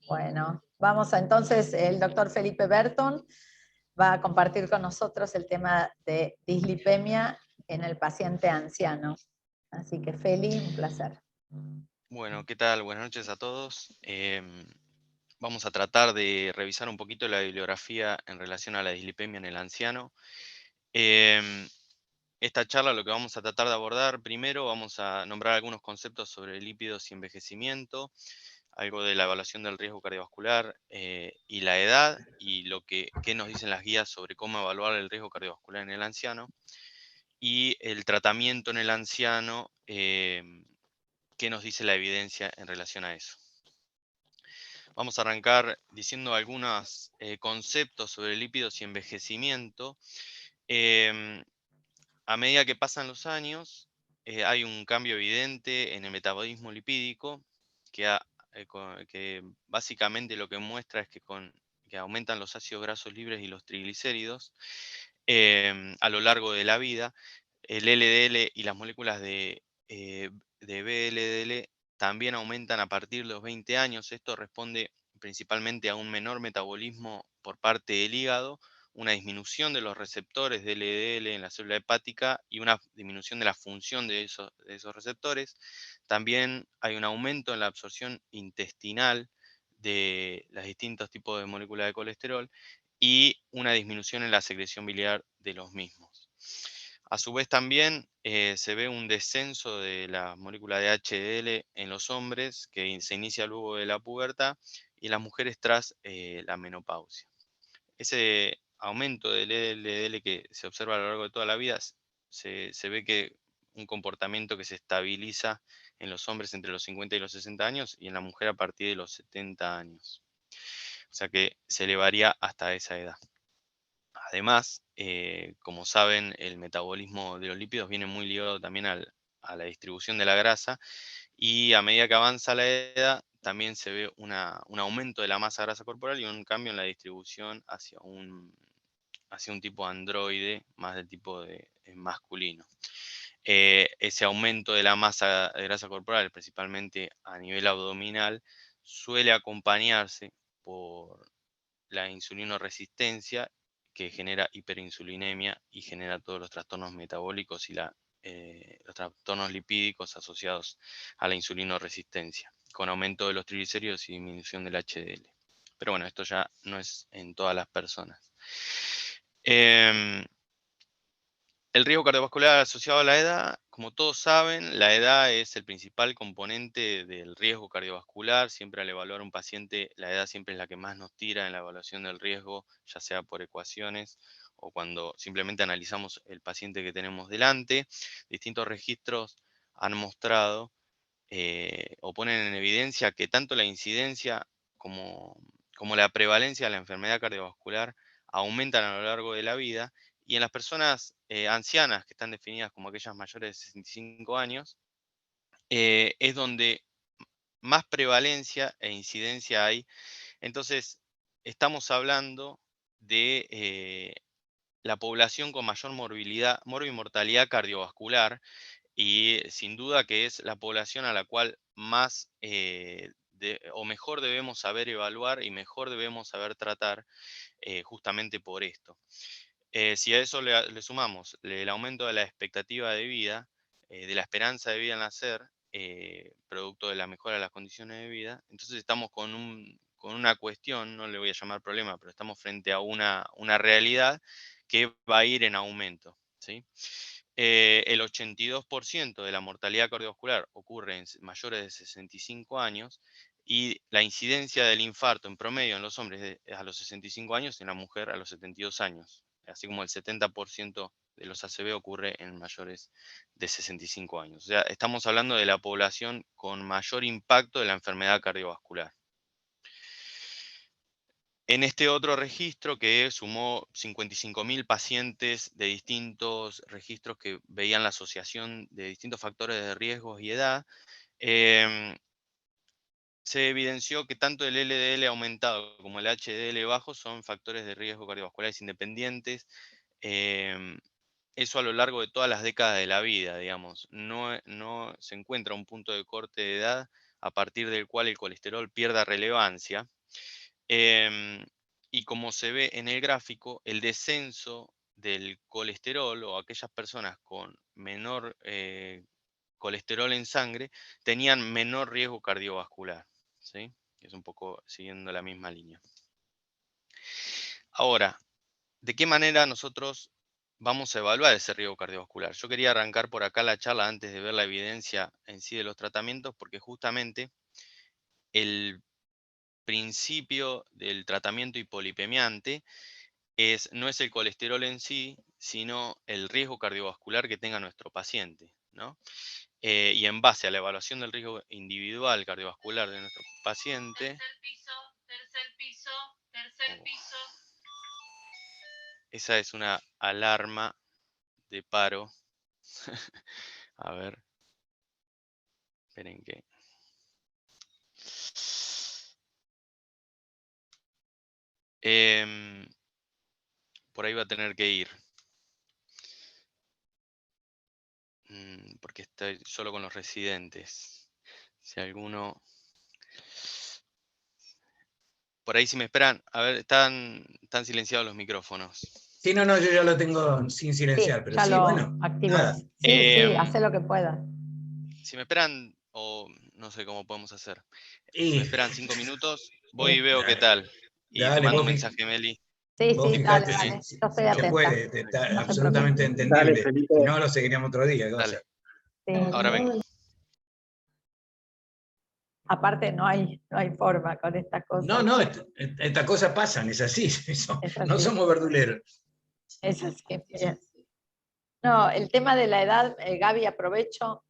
Bueno, vamos a entonces, el doctor Felipe Berton va a compartir con nosotros el tema de dislipemia en el paciente anciano. Así que Feli, un placer. Bueno, ¿qué tal? Buenas noches a todos. Vamos a tratar de revisar un poquito la bibliografía en relación a la dislipemia en el anciano. Em, Esta charla lo que vamos a tratar de abordar, primero vamos a nombrar algunos conceptos sobre lípidos y envejecimiento, algo de la evaluación del riesgo cardiovascular y la edad, y qué nos dicen las guías sobre cómo evaluar el riesgo cardiovascular en el anciano, y el tratamiento en el anciano, qué nos dice la evidencia en relación a eso. Vamos a arrancar diciendo algunos conceptos sobre lípidos y envejecimiento. Em, a medida que pasan los años, hay un cambio evidente en el metabolismo lipídico que básicamente lo que muestra es que aumentan los ácidos grasos libres y los triglicéridos a lo largo de la vida. El LDL y las moléculas de VLDL también aumentan a partir de los 20 años. Esto responde principalmente a un menor metabolismo por parte del hígado, una disminución de los receptores de LDL en la célula hepática y una disminución de la función de esos receptores. También hay un aumento en la absorción intestinal de los distintos tipos de moléculas de colesterol y una disminución en la secreción biliar de los mismos. A su vez también se ve un descenso de la molécula de HDL en los hombres que se inicia luego de la pubertad y las mujeres tras la menopausia. Ese aumento del LDL que se observa a lo largo de toda la vida se ve que un comportamiento que se estabiliza en los hombres entre los 50 y los 60 años y en la mujer a partir de los 70 años. O sea que se elevaría hasta esa edad. Además, como saben, el metabolismo de los lípidos viene muy ligado también a la distribución de la grasa y a medida que avanza la edad, también se ve un aumento de la masa grasa corporal y un cambio en la distribución hacia un tipo androide, más del tipo de masculino. Ese aumento de la masa de grasa corporal, principalmente a nivel abdominal, suele acompañarse por la insulinoresistencia que genera hiperinsulinemia y genera todos los trastornos metabólicos y los trastornos lipídicos asociados a la insulinoresistencia, con aumento de los triglicéridos y disminución del HDL. Pero bueno, esto ya no es en todas las personas. Em, el riesgo cardiovascular asociado a la edad, como todos saben, la edad es el principal componente del riesgo cardiovascular. Siempre al evaluar un paciente, la edad siempre es la que más nos tira en la evaluación del riesgo, ya sea por ecuaciones o cuando simplemente analizamos el paciente que tenemos delante. Distintos registros han mostrado o ponen en evidencia que tanto la incidencia como, como la prevalencia de la enfermedad cardiovascular aumentan a lo largo de la vida y en las personas ancianas, que están definidas como aquellas mayores de 65 años, es donde más prevalencia e incidencia hay. Entonces, estamos hablando de la población con mayor morbimortalidad cardiovascular y sin duda que es la población a la cual más o mejor debemos saber evaluar y mejor debemos saber tratar justamente por esto. Si a eso le sumamos el aumento de la expectativa de vida, de la esperanza de vida al nacer, producto de la mejora de las condiciones de vida, entonces estamos con una cuestión, no le voy a llamar problema, pero estamos frente a una realidad que va a ir en aumento, ¿sí? El 82% de la mortalidad cardiovascular ocurre en mayores de 65 años y la incidencia del infarto en promedio en los hombres a los 65 años y en la mujer a los 72 años, así como el 70% de los ACV ocurre en mayores de 65 años. O sea, estamos hablando de la población con mayor impacto de la enfermedad cardiovascular. En este otro registro que sumó 55.000 pacientes de distintos registros que veían la asociación de distintos factores de riesgos y edad, em, se evidenció que tanto el LDL aumentado como el HDL bajo son factores de riesgo cardiovasculares independientes. em, Eso a lo largo de todas las décadas de la vida, digamos. No se encuentra un punto de corte de edad a partir del cual el colesterol pierda relevancia. Y como se ve en el gráfico, el descenso del colesterol o aquellas personas con menor colesterol en sangre tenían menor riesgo cardiovascular, ¿sí? Es un poco siguiendo la misma línea. Ahora, ¿de qué manera nosotros vamos a evaluar ese riesgo cardiovascular? Yo quería arrancar por acá la charla antes de ver la evidencia en sí de los tratamientos, porque justamente el principio del tratamiento hipolipemiante no es el colesterol en sí, sino el riesgo cardiovascular que tenga nuestro paciente, ¿no? Y en base a la evaluación del riesgo individual cardiovascular de nuestro paciente. Tercer piso. Esa es una alarma de paro. A ver. Esperen que. Por ahí va a tener que ir. Porque estoy solo con los residentes. Si alguno. Por ahí si me esperan. A ver, están silenciados los micrófonos. Sí, no, yo ya lo tengo sin silenciar, Sí, pero ya sí, lo bueno, activé. nada. Sí, hace lo que pueda. Si me esperan, o no sé cómo podemos hacer. Y, Si me esperan 5 minutos, voy y Sí. veo qué tal. Y te dale, mando un vos, mensaje, Meli. Sí, vos sí, dale, fijate dale. Yo estoy si se atenta. puede, está No se absolutamente preocupe. entendible. Dale, Felipe. Si no, lo seguiríamos otro día. ¿Qué va a Dale. hacer? Sí. Ahora vengo. Aparte no hay forma con estas cosas. No, estas cosas pasan, es así. Es No así. somos verduleros. Es así, bien. No, el tema de la edad, Gaby, aprovecho.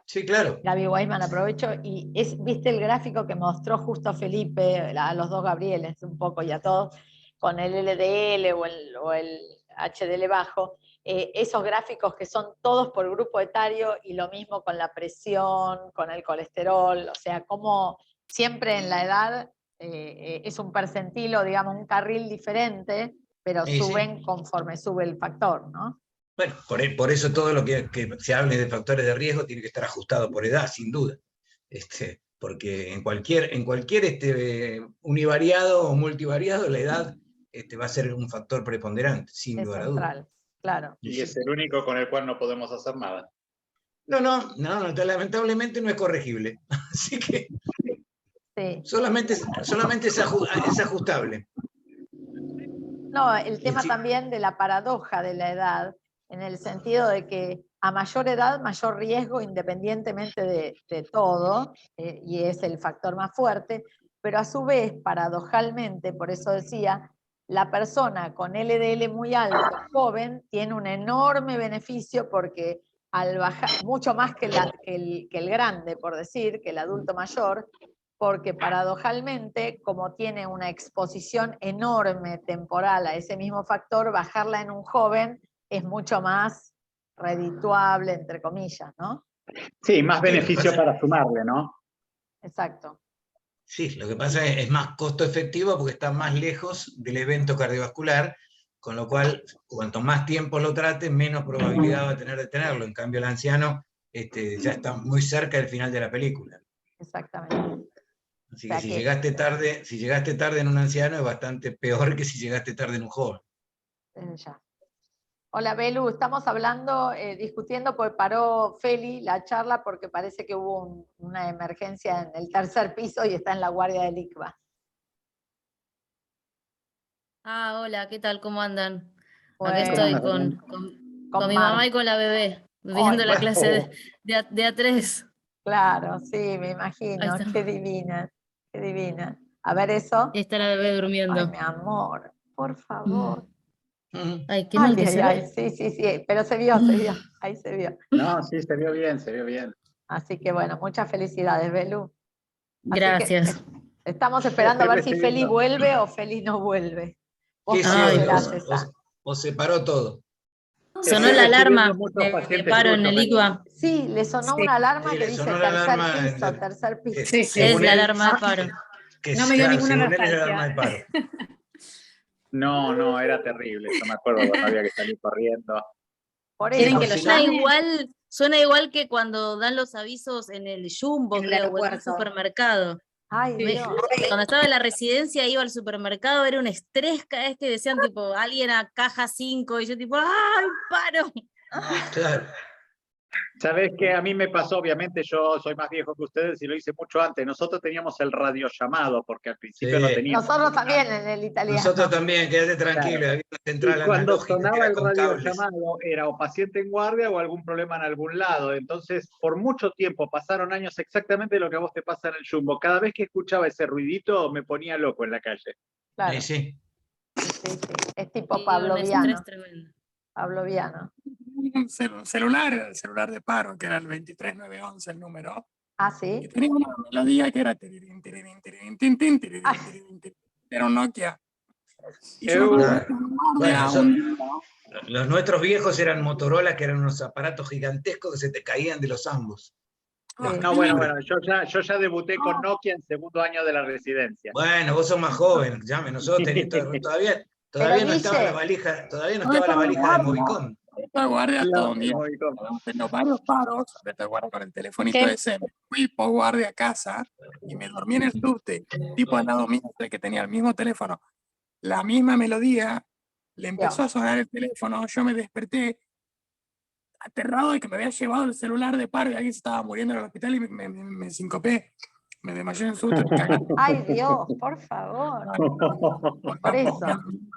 Sí, claro. Gaby Weisman, aprovecho. Y viste el gráfico que mostró justo Felipe, a los dos Gabrieles un poco y a todos, con el LDL o el HDL bajo. Esos gráficos que son todos por grupo etario y lo mismo con la presión, con el colesterol, o sea, como siempre en la edad es un percentilo, digamos, un carril diferente, pero Sí. suben conforme sube el factor, ¿no? Bueno, por eso todo lo que se hable de factores de riesgo tiene que estar ajustado por edad, sin duda. Porque en cualquier univariado o multivariado, la edad va a ser un factor preponderante, sin Es lugar a dudas. central, claro. Y es el único con el cual no podemos hacer nada. No, lamentablemente no es corregible. Así que Sí. solamente es ajustable. No, el tema también de la paradoja de la edad, en el sentido de que a mayor edad, mayor riesgo, independientemente de todo, y es el factor más fuerte, pero a su vez, paradojalmente, por eso decía, la persona con LDL muy alto, joven, tiene un enorme beneficio porque al bajar, mucho más que el grande, por decir, que el adulto mayor, porque paradojalmente, como tiene una exposición enorme temporal a ese mismo factor, bajarla en un joven es mucho más redituable, entre comillas, ¿no? Sí, más beneficio para sumarle, ¿no? Exacto. Sí, lo que pasa es más costo efectivo porque está más lejos del evento cardiovascular, con lo cual, cuanto más tiempo lo trate, menos probabilidad va a tener de tenerlo. En cambio, el anciano ya está muy cerca del final de la película. Exactamente. Así O sea que si llegaste tarde en un anciano es bastante peor que si llegaste tarde en un joven. Ya. Hola Belu, estamos hablando, discutiendo, porque paró Feli la charla porque parece que hubo una emergencia en el tercer piso y está en la guardia del ICBA. Ah, hola, ¿qué tal? ¿Cómo andan? Bueno, Acá estoy ¿Cómo con mi mamá y con la bebé, viendo la bueno, clase de A3. claro, sí, me Ahí imagino, está. qué divina, qué divina. A ver eso. Ahí está la bebé Ay, durmiendo. mi amor, por favor. Ay, qué mal que se ve. Sí, pero se vio, ahí se vio. No, sí, se vio bien, se vio bien. Así que bueno, muchas felicidades, Belu. Así Gracias. que estamos esperando a Estoy ver si Feli recibiendo- vuelve o Feli no vuelve. Vos Sí, cómo Ay, esperás esa. o se paró todo. Sonó Estoy la recibiendo alarma muchos de pacientes paro en tuyos, el Belu. ICBA. Sí, le sonó una alarma Sí, que le dice sonó la alarma, tercer piso. Sí, Es según la él, alarma de paro. No me dio claro, ninguna según él es la nostalgia. alarma de paro. No, era terrible. Yo me acuerdo cuando había que salir corriendo. Por ¿Quieren eso, que lo si Ah, llame? igual Suena igual que cuando dan los avisos en el Jumbo, En el creo, o en un aeropuerto. supermercado. Ay, Me- Dios. Cuando estaba en la residencia iba al supermercado, era un estrés cada vez que decían tipo alguien a caja 5 y yo tipo, ¡ay, paro! Claro. Sabés que a mí me pasó, obviamente yo soy más viejo que ustedes y lo hice mucho antes. Nosotros teníamos el radiollamado, porque al principio no Sí. teníamos. Nosotros también en el italiano. Nosotros también, quédate tranquilo, había una Y central cuando analógica que sonaba era el con cables. radiollamado era o paciente en guardia o algún problema en algún lado. Entonces, por mucho tiempo, pasaron años exactamente lo que a vos te pasa en el Jumbo. Cada vez que escuchaba ese ruidito me ponía loco en la calle. Claro, Sí. sí. Es tipo Sí, un pavloviano. estrés tremendo. Pavloviano. Un celular, el celular de paro, que era el 23911 el número, Ah, y sí. tenía una melodía que era tirirín, tirirín, tirirín, tin, tin, tirirín, Ay. tirirín, tin. Era un Nokia. Y yo me acuerdo Claro. que un Bueno, guardia, son- un día, Los nuestros viejos eran Motorola, que eran unos aparatos gigantescos que se te caían de los ambos. Los Sí. No, bueno, calibres. yo ya debuté con Nokia en segundo año de la residencia. Bueno, vos sos más joven, llame, nosotros todavía Pero no estaba la Guille, valija, todavía no ¿dónde estaba la estaba el valija de guardia? Movicon. Esta guardia todo un día. Muy cómodo. Habíamos tenido varios paros, esta guardia con el telefonito ¿Qué? ese. Me fui por guardia a casa y me dormí en el subte. El tipo al lado mío, el que tenía el mismo teléfono, la misma melodía, le empezó a sonar el teléfono. Yo me desperté aterrado de que me había llevado el celular de paro y alguien se estaba muriendo en el hospital y me sincopé. Me desmayé en el subte. cagando. ay Dios, por favor. Por eso.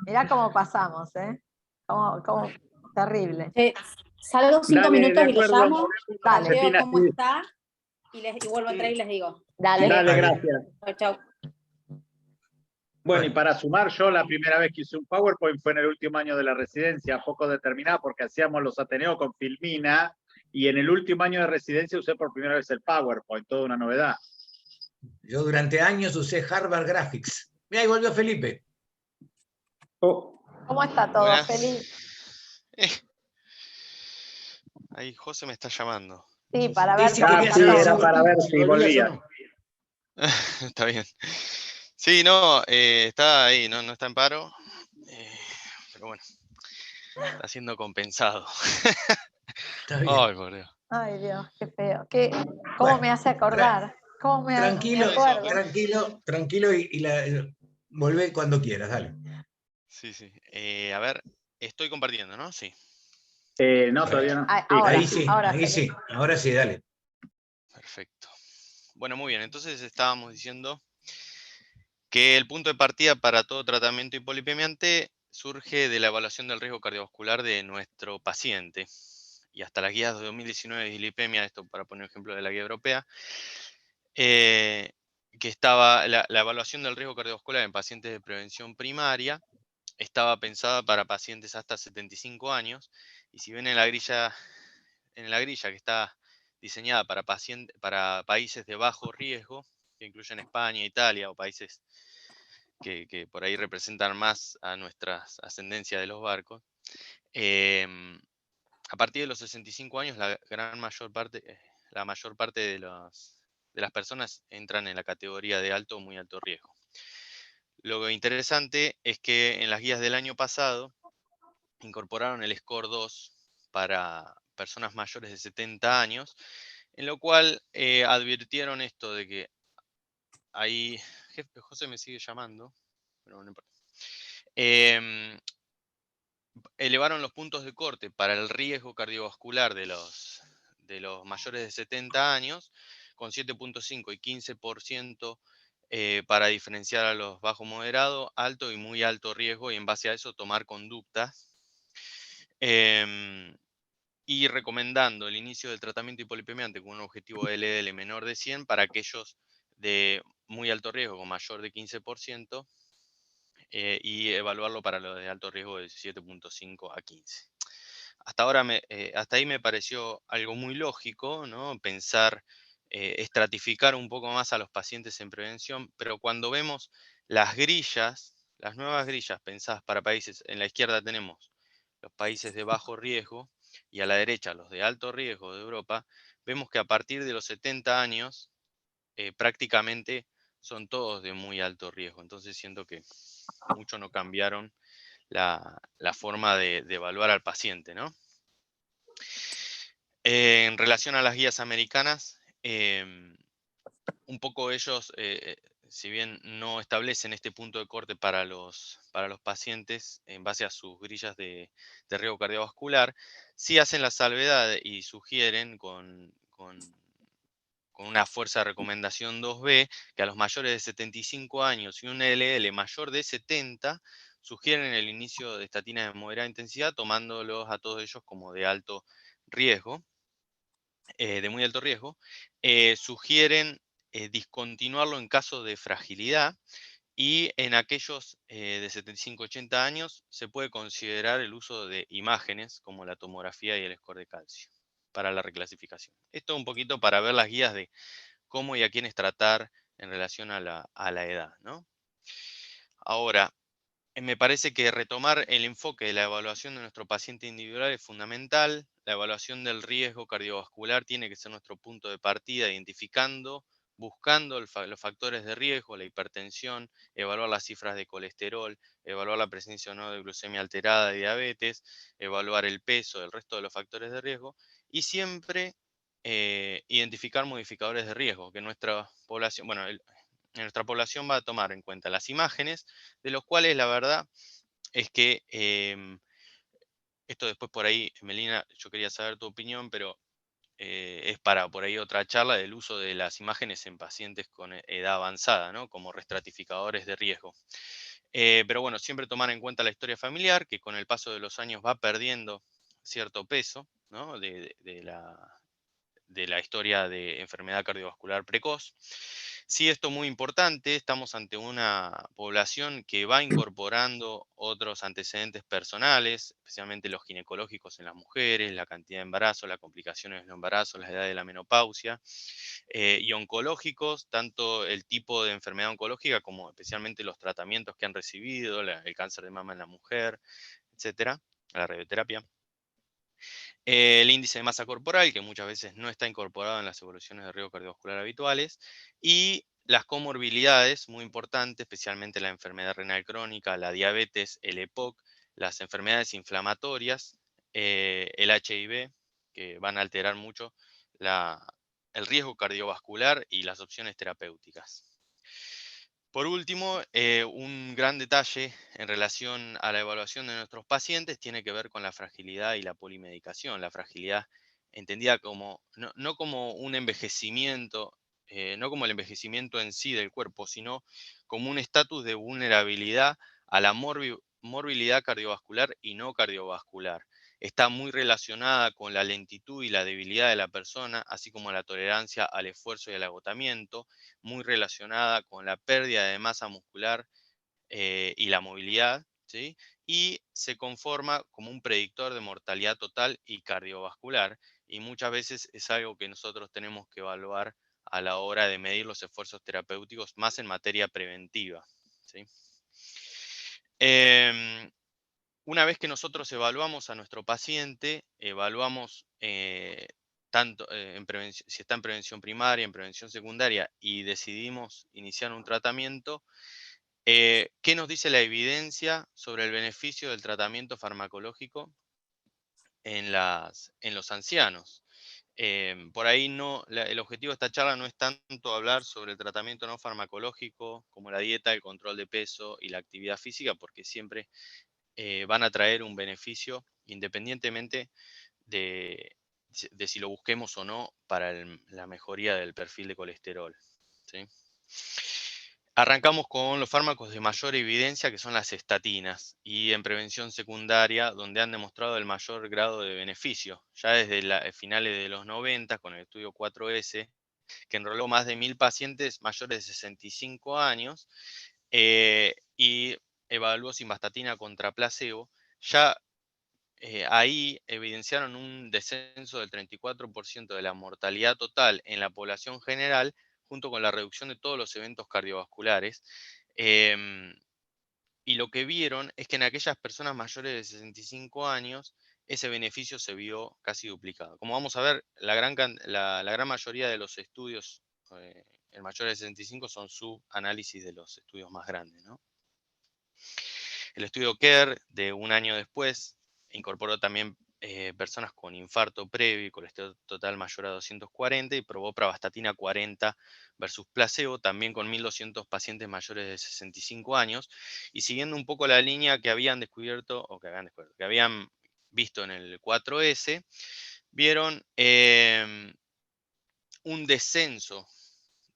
Mirá cómo pasamos, ¿eh? Como terrible. Salgo 5 Dale, minutos de y lo acuerdo. llamo, Dale. veo Josefina, cómo sí. está y vuelvo a entrar y les digo. Dale. Dale, Dale. gracias. Chau, chau. Bueno, Bueno. y para sumar, yo la primera vez que hice un PowerPoint fue en el último año de la residencia, poco determinada, porque hacíamos los Ateneos con Filmina, y en el último año de residencia usé por primera vez el PowerPoint, toda una novedad. Yo durante años usé Harvard Graphics. Mira, ahí volvió Felipe. Oh, ¿Cómo está todo, Buenas. Feliz? Ahí José me está llamando. Sí, para ver Sí, cómo quería está sí, saber todo. era si para ver si volvías o volvía. no. Está bien. Sí, no, está ahí, no está en paro. Pero bueno, está siendo compensado. Está bien. Ay, por Dios. Ay Dios, qué feo. ¿Cómo Bueno, me hace acordar? ¿Cómo me Tranquilo, acuerdo? tranquilo y volvé cuando quieras, dale. Sí. A ver, estoy compartiendo, ¿no? Sí. No, todavía no. Ah, Sí, ahora, Ahí sí, ahora, ahí Felipe. sí, ahora sí, dale. Perfecto. Bueno, muy bien. Entonces estábamos diciendo que el punto de partida para todo tratamiento hipolipemiante surge de la evaluación del riesgo cardiovascular de nuestro paciente. Y hasta las guías de 2019 de dislipemia, esto para poner ejemplo de la guía europea, que estaba la evaluación del riesgo cardiovascular en pacientes de prevención primaria, estaba pensada para pacientes hasta 75 años, y si ven en la grilla que está diseñada para países de bajo riesgo, que incluyen España, Italia o países que por ahí representan más a nuestras ascendencias de los barcos, a partir de los 65 años la mayor parte de las personas entran en la categoría de alto o muy alto riesgo. Lo interesante es que en las guías del año pasado incorporaron el Score 2 para personas mayores de 70 años, en lo cual advirtieron esto de que ahí, jefe, José me sigue llamando, pero no importa. Elevaron los puntos de corte para el riesgo cardiovascular de los mayores de 70 años con 7.5 y 15% para diferenciar a los bajo moderado, alto y muy alto riesgo, y en base a eso tomar conductas. Y recomendando el inicio del tratamiento hipolipemiante con un objetivo LDL menor de 100 para aquellos de muy alto riesgo con mayor de 15%, y evaluarlo para los de alto riesgo de 7.5 a 15. Hasta ahí me pareció algo muy lógico, ¿no? Pensar, estratificar un poco más a los pacientes en prevención, pero cuando vemos las nuevas grillas pensadas para países, en la izquierda tenemos los países de bajo riesgo y a la derecha los de alto riesgo de Europa, vemos que a partir de los 70 años prácticamente son todos de muy alto riesgo. Entonces siento que mucho no cambiaron la forma de evaluar al paciente, ¿no? En relación a las guías americanas, un poco ellos, si bien no establecen este punto de corte para los pacientes en base a sus grillas de riesgo cardiovascular, sí hacen la salvedad y sugieren con una fuerza de recomendación 2B que a los mayores de 75 años y un LL mayor de 70 sugieren el inicio de estatinas de moderada intensidad, tomándolos a todos ellos como de alto riesgo, de muy alto riesgo. Sugieren discontinuarlo en caso de fragilidad, y en aquellos de 75-80 años se puede considerar el uso de imágenes como la tomografía y el score de calcio para la reclasificación. Esto un poquito para ver las guías de cómo y a quiénes tratar en relación a la edad, ¿no? Ahora, me parece que retomar el enfoque de la evaluación de nuestro paciente individual es fundamental. La evaluación del riesgo cardiovascular tiene que ser nuestro punto de partida, identificando, buscando los factores de riesgo, la hipertensión, evaluar las cifras de colesterol, evaluar la presencia o no de glucemia alterada, de diabetes, evaluar el peso, el resto de los factores de riesgo, y siempre identificar modificadores de riesgo, que nuestra población, bueno, nuestra población va a tomar en cuenta las imágenes, de los cuales la verdad es que esto después por ahí, Melina, yo quería saber tu opinión, pero es para por ahí otra charla del uso de las imágenes en pacientes con edad avanzada, ¿no? Como restratificadores de riesgo. Pero bueno, siempre tomar en cuenta la historia familiar, que con el paso de los años va perdiendo cierto peso, ¿no? de la historia de enfermedad cardiovascular precoz. Sí, esto es muy importante, estamos ante una población que va incorporando otros antecedentes personales, especialmente los ginecológicos en las mujeres, la cantidad de embarazo, las complicaciones del embarazo, la edad de la menopausia, y oncológicos, tanto el tipo de enfermedad oncológica como especialmente los tratamientos que han recibido, el cáncer de mama en la mujer, etcétera, la radioterapia. El índice de masa corporal, que muchas veces no está incorporado en las evoluciones de riesgo cardiovascular habituales, y las comorbilidades, muy importantes, especialmente la enfermedad renal crónica, la diabetes, el EPOC, las enfermedades inflamatorias, el HIV, que van a alterar mucho el riesgo cardiovascular y las opciones terapéuticas. Por último, un gran detalle en relación a la evaluación de nuestros pacientes tiene que ver con la fragilidad y la polimedicación. La fragilidad entendida como, no como un envejecimiento, no como el envejecimiento en sí del cuerpo, sino como un estatus de vulnerabilidad a la morbilidad cardiovascular y no cardiovascular. Está muy relacionada con la lentitud y la debilidad de la persona, así como la tolerancia al esfuerzo y al agotamiento, muy relacionada con la pérdida de masa muscular y la movilidad, ¿sí? Y se conforma como un predictor de mortalidad total y cardiovascular, y muchas veces es algo que nosotros tenemos que evaluar a la hora de medir los esfuerzos terapéuticos, más en materia preventiva, ¿sí? Una vez que nosotros evaluamos a nuestro paciente, evaluamos tanto si está en prevención primaria, en prevención secundaria, y decidimos iniciar un tratamiento, ¿qué nos dice la evidencia sobre el beneficio del tratamiento farmacológico en los ancianos? Por ahí el objetivo de esta charla no es tanto hablar sobre el tratamiento no farmacológico como la dieta, el control de peso y la actividad física, porque siempre van a traer un beneficio independientemente de si lo busquemos o no para la mejoría del perfil de colesterol, ¿sí? Arrancamos con los fármacos de mayor evidencia, que son las estatinas, y en prevención secundaria, donde han demostrado el mayor grado de beneficio, ya desde finales de los 90, con el estudio 4S, que enroló más de 1000 pacientes mayores de 65 años, y evaluó simvastatina contra placebo. Ya ahí evidenciaron un descenso del 34% de la mortalidad total en la población general, junto con la reducción de todos los eventos cardiovasculares. Em, y lo que vieron es que en aquellas personas mayores de 65 años, ese beneficio se vio casi duplicado. Como vamos a ver, la gran mayoría de los estudios en mayores de 65 son subanálisis de los estudios más grandes, ¿no? El estudio CARE, de un año después, incorporó también personas con infarto previo y colesterol total mayor a 240 y probó pravastatina 40 versus placebo, también con 1.200 pacientes mayores de 65 años. Y siguiendo un poco la línea que habían descubierto, o que habían visto en el 4S, vieron un descenso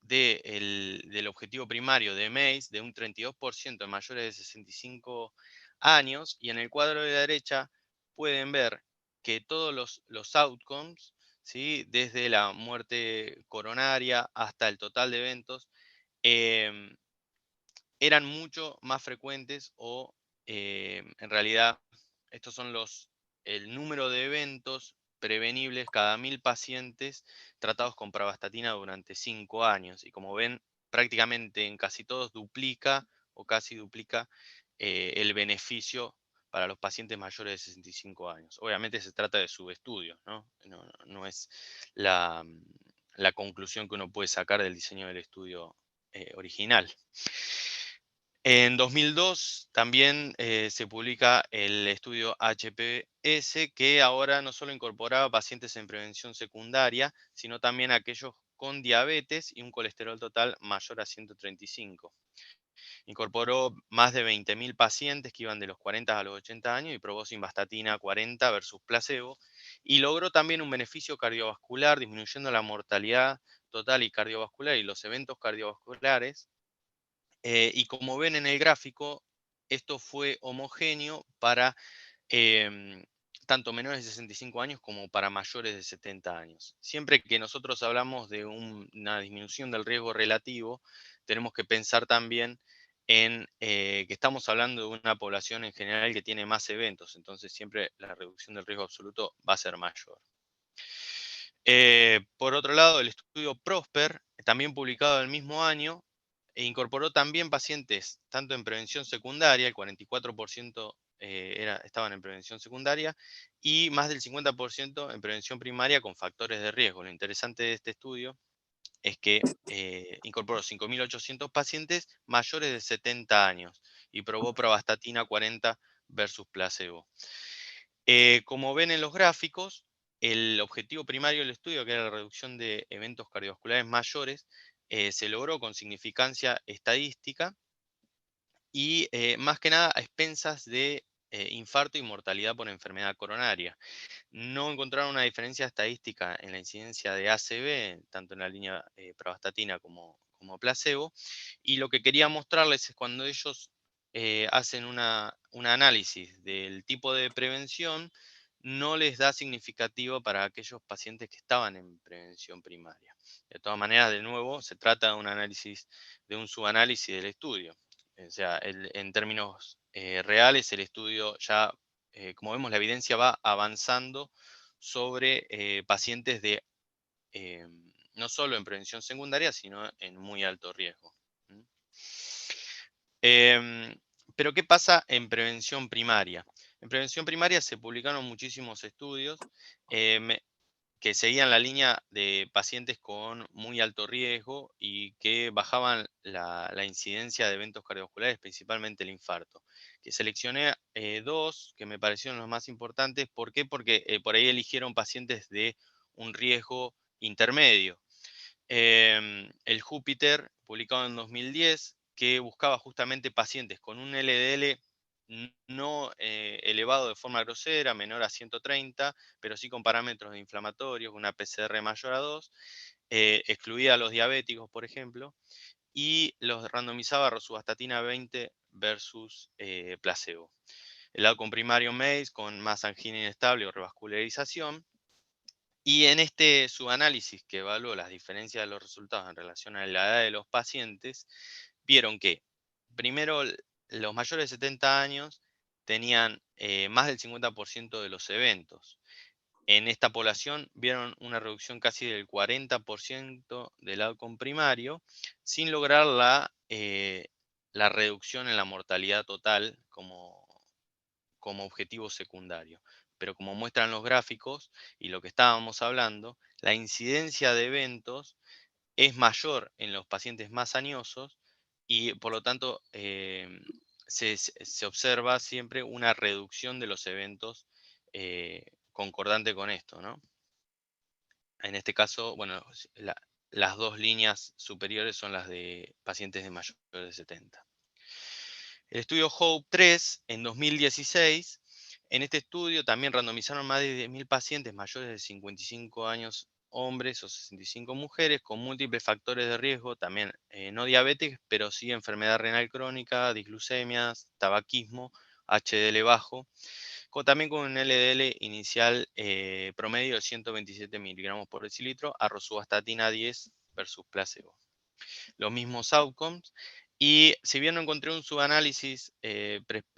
del objetivo primario de MACE de un 32% en mayores de 65 años, y en el cuadro de la derecha pueden ver que todos los outcomes, ¿sí?, desde la muerte coronaria hasta el total de eventos, em, eran mucho más frecuentes o en realidad estos son el número de eventos prevenibles cada 1.000 pacientes tratados con pravastatina durante 5 años. Y como ven, prácticamente en casi todos duplica o casi duplica el beneficio para los pacientes mayores de 65 años. Obviamente se trata de subestudios, ¿no? No es la conclusión que uno puede sacar del diseño del estudio original. En 2002 también se publica el estudio HPS, que ahora no solo incorporaba pacientes en prevención secundaria, sino también aquellos con diabetes y un colesterol total mayor a 135. Incorporó más de 20.000 pacientes que iban de los 40 a los 80 años y probó simvastatina 40 versus placebo, y logró también un beneficio cardiovascular, disminuyendo la mortalidad total y cardiovascular y los eventos cardiovasculares. Y como ven en el gráfico, esto fue homogéneo para tanto menores de 65 años como para mayores de 70 años. Siempre que nosotros hablamos de una disminución del riesgo relativo, tenemos que pensar también en que estamos hablando de una población en general que tiene más eventos, entonces siempre la reducción del riesgo absoluto va a ser mayor. Por otro lado, el estudio Prosper, también publicado el mismo año, incorporó también pacientes tanto en prevención secundaria, el 44% estaban en prevención secundaria, y más del 50% en prevención primaria con factores de riesgo. Lo interesante de este estudio es que incorporó 5.800 pacientes mayores de 70 años y probó pravastatina 40 versus placebo. Como ven en los gráficos, el objetivo primario del estudio, que era la reducción de eventos cardiovasculares mayores, se logró con significancia estadística y más que nada a expensas de infarto y mortalidad por enfermedad coronaria. No encontraron una diferencia estadística en la incidencia de ACV, tanto en la línea pravastatina como placebo, y lo que quería mostrarles es cuando ellos hacen un análisis del tipo de prevención, no les da significativo para aquellos pacientes que estaban en prevención primaria. De todas maneras, de nuevo, se trata de un análisis, de un subanálisis del estudio. O sea, en términos reales, el estudio ya, como vemos, la evidencia va avanzando sobre pacientes no solo en prevención secundaria, sino en muy alto riesgo. ¿Mm? Pero ¿qué pasa en prevención primaria? En prevención primaria se publicaron muchísimos estudios que seguían la línea de pacientes con muy alto riesgo y que bajaban la incidencia de eventos cardiovasculares, principalmente el infarto. Que seleccioné dos que me parecieron los más importantes. ¿Por qué? Porque por ahí eligieron pacientes de un riesgo intermedio. El Júpiter, publicado en 2010, que buscaba justamente pacientes con un LDL no elevado de forma grosera, menor a 130, pero sí con parámetros inflamatorios, una PCR mayor a 2, excluía a los diabéticos, por ejemplo, y los randomizaba a rosuvastatina 20 versus placebo. El outcome primario MACE con más angina inestable o revascularización. Y en este subanálisis que evaluó las diferencias de los resultados en relación a la edad de los pacientes, vieron que primero los mayores de 70 años tenían más del 50% de los eventos. En esta población vieron una reducción casi del 40% del outcome primario, sin lograr la reducción en la mortalidad total como objetivo secundario. Pero como muestran los gráficos y lo que estábamos hablando, la incidencia de eventos es mayor en los pacientes más añosos y por lo tanto se observa siempre una reducción de los eventos concordante con esto, ¿no? En este caso, bueno, las dos líneas superiores son las de pacientes de mayores de 70. El estudio HOPE 3 en 2016, en este estudio también randomizaron más de 10.000 pacientes mayores de 55 años hombres o 65 mujeres con múltiples factores de riesgo, también no diabetes, pero sí enfermedad renal crónica, disglucemias, tabaquismo, HDL bajo, también con un LDL inicial promedio de 127 miligramos por decilitro a rosuvastatina 10 versus placebo. Los mismos outcomes. Y si bien no encontré un subanálisis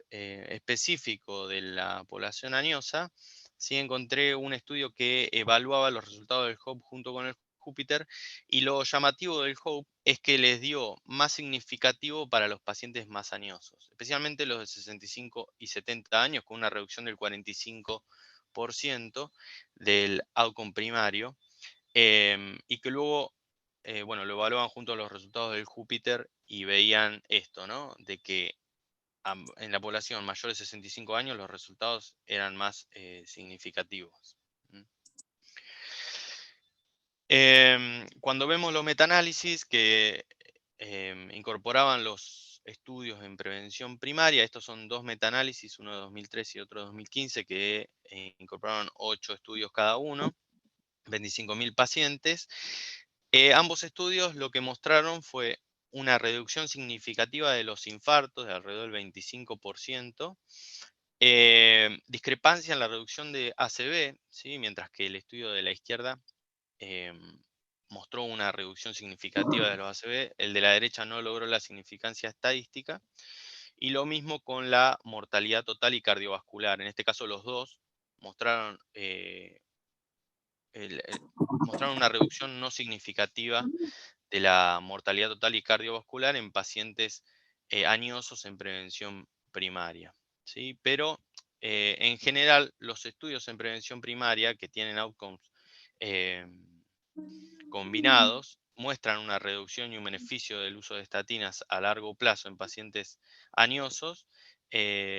específico de la población añosa, sí encontré un estudio que evaluaba los resultados del HOPE junto con el Júpiter, y lo llamativo del HOPE es que les dio más significativo para los pacientes más añosos, especialmente los de 65 y 70 años, con una reducción del 45% del outcome primario, y que luego bueno, lo evaluaban junto a los resultados del Júpiter y veían esto, ¿no? De que en la población mayor de 65 años los resultados eran más significativos. Cuando vemos los metaanálisis que incorporaban los estudios en prevención primaria, estos son dos metaanálisis, uno de 2013 y otro de 2015, que incorporaron 8 estudios cada uno, 25.000 pacientes. Ambos estudios lo que mostraron fue una reducción significativa de los infartos de alrededor del 25%, discrepancia en la reducción de ACV, ¿sí? Mientras que el estudio de la izquierda mostró una reducción significativa de los ACV, el de la derecha no logró la significancia estadística, y lo mismo con la mortalidad total y cardiovascular. En este caso los dos mostraron mostraron una reducción no significativa de la mortalidad total y cardiovascular en pacientes añosos en prevención primaria, ¿sí? Pero en general los estudios en prevención primaria que tienen outcomes combinados muestran una reducción y un beneficio del uso de estatinas a largo plazo en pacientes añosos,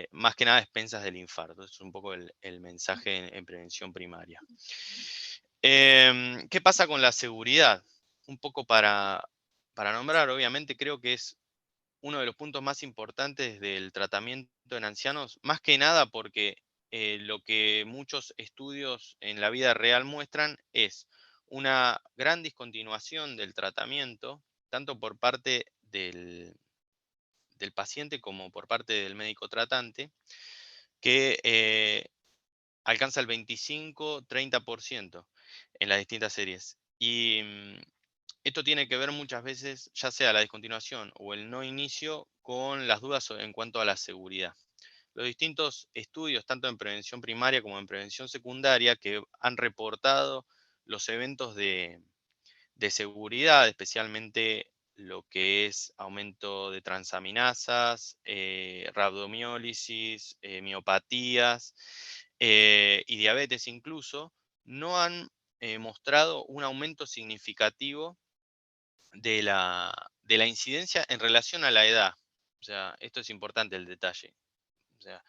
más que nada a expensas del infarto. Es un poco el mensaje en prevención primaria. ¿Qué pasa con la seguridad? Un poco para nombrar, obviamente creo que es uno de los puntos más importantes del tratamiento en ancianos, más que nada porque lo que muchos estudios en la vida real muestran es una gran discontinuación del tratamiento, tanto por parte del paciente como por parte del médico tratante, que alcanza el 25-30% en las distintas series. Y esto tiene que ver muchas veces, ya sea la descontinuación o el no inicio, con las dudas en cuanto a la seguridad. Los distintos estudios, tanto en prevención primaria como en prevención secundaria, que han reportado los eventos de seguridad, especialmente lo que es aumento de transaminasas, rabdomiólisis, miopatías y diabetes incluso, no han mostrado un aumento significativo de la incidencia en relación a la edad. O sea, esto es importante el detalle. O sea,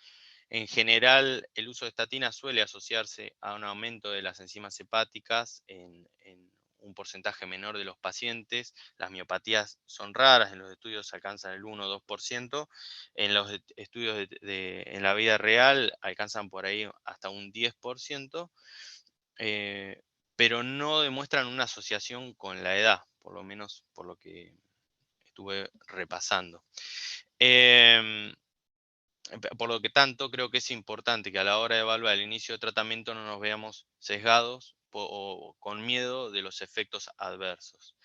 en general, el uso de estatinas suele asociarse a un aumento de las enzimas hepáticas en un porcentaje menor de los pacientes. Las miopatías son raras, en los estudios alcanzan el 1 o 2%. En los estudios en la vida real alcanzan por ahí hasta un 10%, pero no demuestran una asociación con la edad, por lo menos por lo que estuve repasando. Por lo que tanto, creo que es importante que a la hora de evaluar el inicio de tratamiento no nos veamos sesgados o con miedo de los efectos adversos.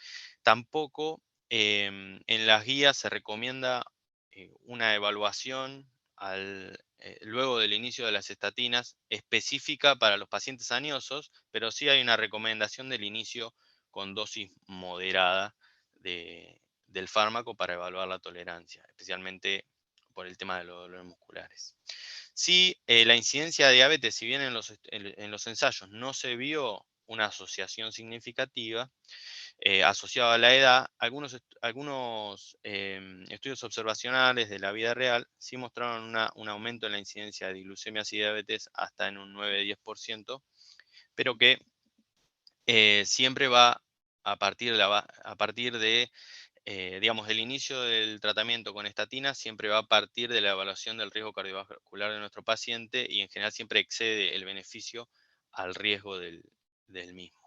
Tampoco en las guías se recomienda una evaluación luego del inicio de las estatinas específica para los pacientes añosos, pero sí hay una recomendación del inicio con dosis moderada del fármaco para evaluar la tolerancia, especialmente por el tema de los dolores musculares. Sí, la incidencia de diabetes, si bien en los ensayos no se vio una asociación significativa, asociado a la edad, algunos estudios observacionales de la vida real sí mostraron un aumento en la incidencia de diglucemias y diabetes hasta en un 9-10%, pero que siempre va a partir de digamos, el inicio del tratamiento con estatina siempre va a partir de la evaluación del riesgo cardiovascular de nuestro paciente y en general siempre excede el beneficio al riesgo del mismo.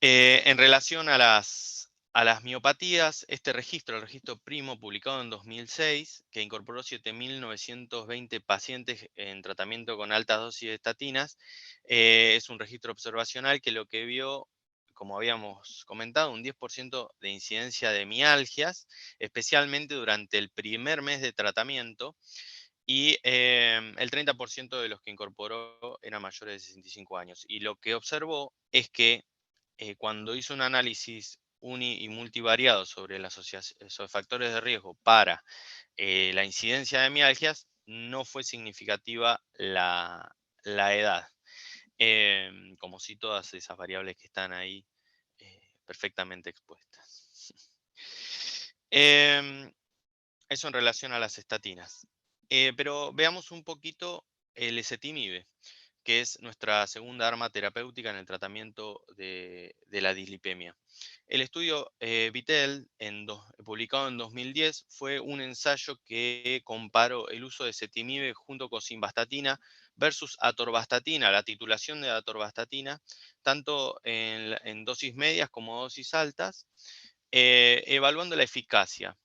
En relación a las miopatías, este registro, el registro PRIMO, publicado en 2006, que incorporó 7.920 pacientes en tratamiento con altas dosis de estatinas, es un registro observacional que lo que vio, como habíamos comentado, un 10% de incidencia de mialgias, especialmente durante el primer mes de tratamiento, y el 30% de los que incorporó eran mayores de 65 años. Y lo que observó es que cuando hizo un análisis y multivariado sobre factores de riesgo para la incidencia de mialgias, no fue significativa la edad, como si todas esas variables que están ahí perfectamente expuestas. Eso en relación a las estatinas. Pero veamos un poquito el ezetimibe, que es nuestra segunda arma terapéutica en el tratamiento de la dislipemia. El estudio Vitel, publicado en 2010, fue un ensayo que comparó el uso de ezetimibe junto con simvastatina versus atorvastatina, la titulación de atorvastatina, tanto en dosis medias como dosis altas, evaluando la eficacia.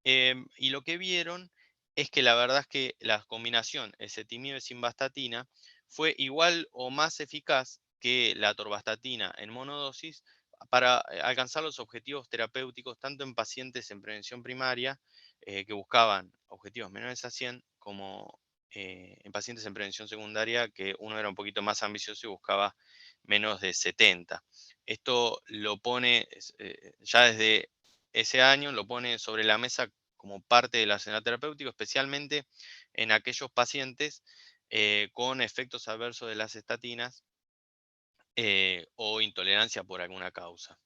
Y lo que vieron es que la verdad es que la combinación ezetimibe-simvastatina fue igual o más eficaz que la atorvastatina en monodosis para alcanzar los objetivos terapéuticos tanto en pacientes en prevención primaria que buscaban objetivos menores a 100 como en pacientes en prevención secundaria que uno era un poquito más ambicioso y buscaba menos de 70. Esto lo pone ya desde ese año, lo pone sobre la mesa como parte del arsenal terapéutico, especialmente en aquellos pacientes con efectos adversos de las estatinas o intolerancia por alguna causa.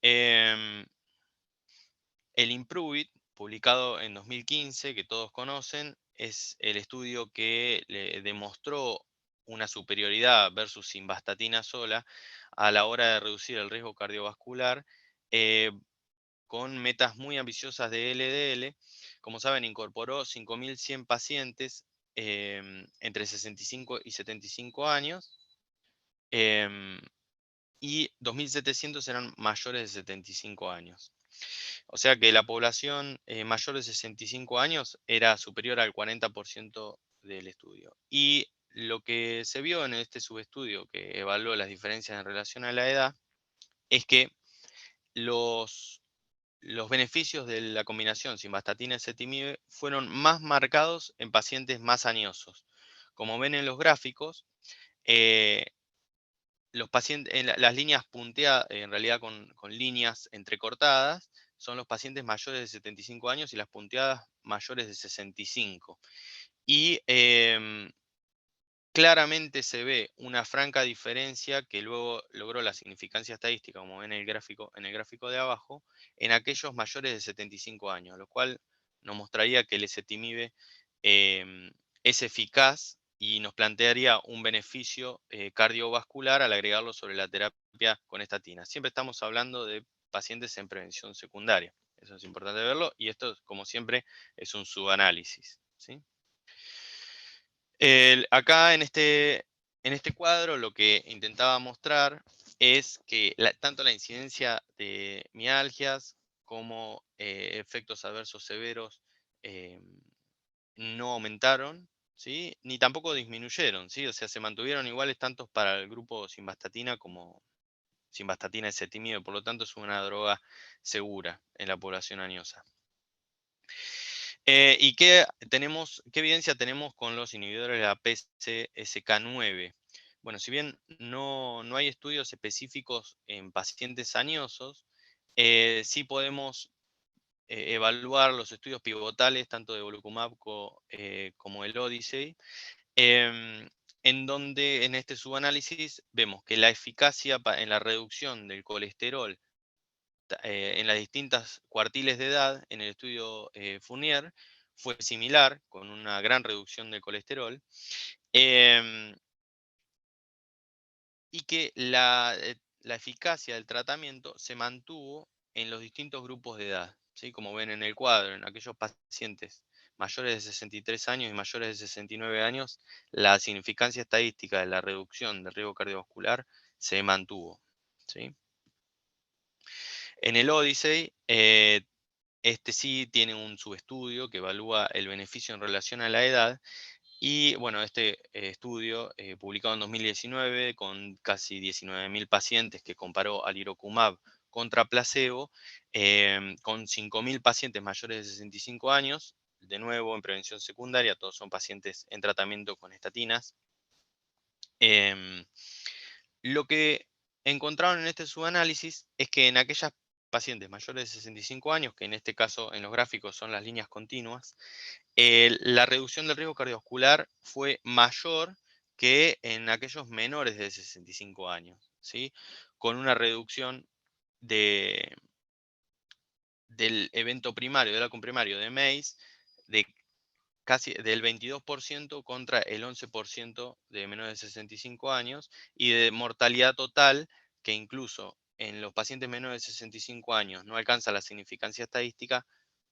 El IMPROVE-IT, publicado en 2015, que todos conocen, es el estudio que le demostró una superioridad versus simvastatina sola a la hora de reducir el riesgo cardiovascular con metas muy ambiciosas de LDL. Como saben, incorporó 5.100 pacientes entre 65 y 75 años y 2.700 eran mayores de 75 años. O sea que la población mayor de 65 años era superior al 40% del estudio. Y lo que se vio en este subestudio que evaluó las diferencias en relación a la edad es que los beneficios de la combinación simvastatina y ezetimibe fueron más marcados en pacientes más añosos. Como ven en los gráficos, los pacientes, las líneas punteadas, en realidad con líneas entrecortadas, son los pacientes mayores de 75 años y las punteadas mayores de 65. Y claramente se ve una franca diferencia que luego logró la significancia estadística, como ven en el gráfico de abajo, en aquellos mayores de 75 años, lo cual nos mostraría que el ezetimibe es eficaz y nos plantearía un beneficio cardiovascular al agregarlo sobre la terapia con estatina. Siempre estamos hablando de pacientes en prevención secundaria. Eso es importante verlo y esto, como siempre, es un subanálisis, ¿sí? Acá en este cuadro lo que intentaba mostrar es que tanto la incidencia de mialgias como efectos adversos severos no aumentaron, ¿sí? Ni tampoco disminuyeron, ¿sí? O sea, se mantuvieron iguales tanto para el grupo simvastatina como simvastatina ezetimibe, por lo tanto es una droga segura en la población añosa. ¿Y qué evidencia tenemos con los inhibidores de la PCSK9? Bueno, si bien no hay estudios específicos en pacientes añosos, sí podemos evaluar los estudios pivotales, tanto de Volocumab como el Odyssey, en donde en este subanálisis vemos que la eficacia en la reducción del colesterol en las distintas cuartiles de edad en el estudio Fournier fue similar, con una gran reducción del colesterol, y que la eficacia del tratamiento se mantuvo en los distintos grupos de edad, ¿sí? Como ven en el cuadro, en aquellos pacientes mayores de 63 años y mayores de 69 años, la significancia estadística de la reducción del riesgo cardiovascular se mantuvo, ¿sí? En el Odyssey, este sí tiene un subestudio que evalúa el beneficio en relación a la edad. Y bueno, este estudio, publicado en 2019 con casi 19.000 pacientes, que comparó alirocumab contra placebo, con 5.000 pacientes mayores de 65 años, de nuevo en prevención secundaria, todos son pacientes en tratamiento con estatinas. Lo que encontraron en este subanálisis es que en aquellas pacientes mayores de 65 años, que en este caso en los gráficos son las líneas continuas, la reducción del riesgo cardiovascular fue mayor que en aquellos menores de 65 años, ¿sí? Con una reducción del evento primario, del outcome primario de MACE, de casi del 22% contra el 11% de menores de 65 años, y de mortalidad total, que incluso en los pacientes menores de 65 años no alcanza la significancia estadística,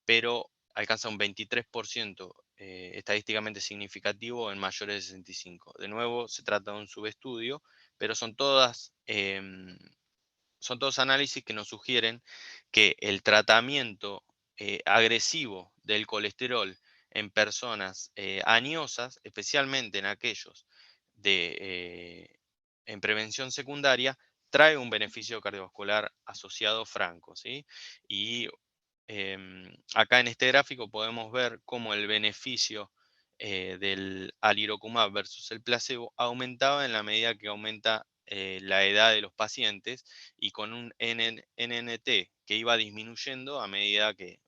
pero alcanza un 23% estadísticamente significativo en mayores de 65. De nuevo, se trata de un subestudio, pero son todos análisis que nos sugieren que el tratamiento agresivo del colesterol en personas añosas, especialmente en aquellos en prevención secundaria, trae un beneficio cardiovascular asociado franco, ¿sí? Y acá en este gráfico podemos ver cómo el beneficio del alirocumab versus el placebo aumentaba en la medida que aumenta la edad de los pacientes, y con un NNT que iba disminuyendo a medida que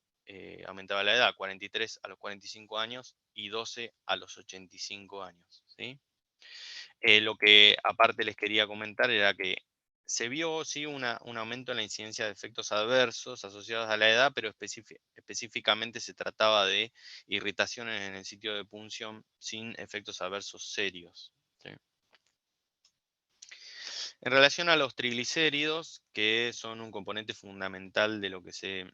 aumentaba la edad, 43 a los 45 años y 12 a los 85 años, ¿sí? Lo que aparte les quería comentar era que se vio, sí, un aumento en la incidencia de efectos adversos asociados a la edad, pero específicamente se trataba de irritaciones en el sitio de punción sin efectos adversos serios, ¿sí? En relación a los triglicéridos, que son un componente fundamental de lo que se